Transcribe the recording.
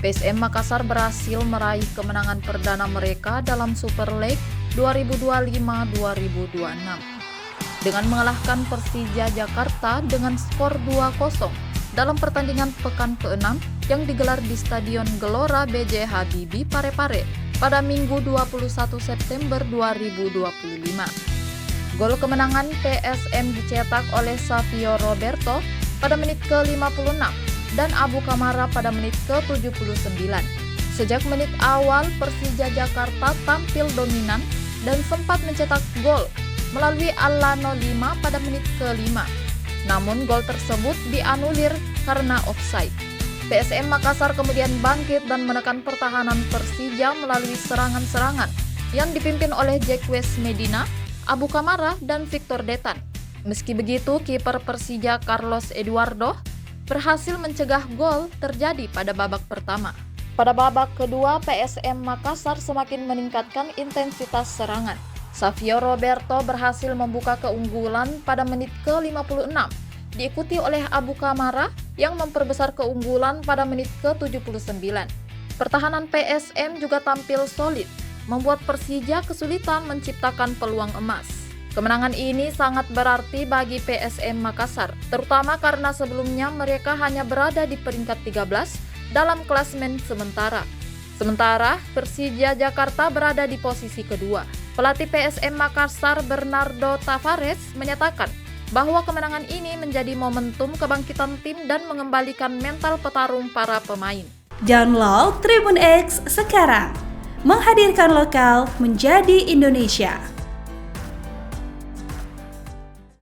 PSM Makassar berhasil meraih kemenangan perdana mereka dalam Super League 2025-2026 dengan mengalahkan Persija Jakarta dengan skor 2-0 dalam pertandingan pekan ke-6 yang digelar di Stadion Gelora B.J. Habibie Parepare pada Minggu 21 September 2025. Gol kemenangan PSM dicetak oleh Savio Roberto pada menit ke-56 dan Abu Kamara pada menit ke-79. Sejak menit awal, Persija Jakarta tampil dominan dan sempat mencetak gol melalui Alano 5 pada menit ke-5. Namun gol tersebut dianulir karena offside. PSM Makassar kemudian bangkit dan menekan pertahanan Persija melalui serangan-serangan yang dipimpin oleh Jacques Medina, Abu Kamara, dan Victor Detan. Meski begitu, kiper Persija Carlos Eduardo berhasil mencegah gol terjadi pada babak pertama. Pada babak kedua, PSM Makassar semakin meningkatkan intensitas serangan. Savio Roberto berhasil membuka keunggulan pada menit ke-56, diikuti oleh Abu Kamara yang memperbesar keunggulan pada menit ke-79. Pertahanan PSM juga tampil solid, membuat Persija kesulitan menciptakan peluang emas. Kemenangan ini sangat berarti bagi PSM Makassar, terutama karena sebelumnya mereka hanya berada di peringkat 13 dalam klasemen sementara. Sementara Persija Jakarta berada di posisi kedua. Pelatih PSM Makassar Bernardo Tavares menyatakan bahwa kemenangan ini menjadi momentum kebangkitan tim dan mengembalikan mental petarung para pemain. Download Tribun X sekarang, menghadirkan lokal menjadi Indonesia.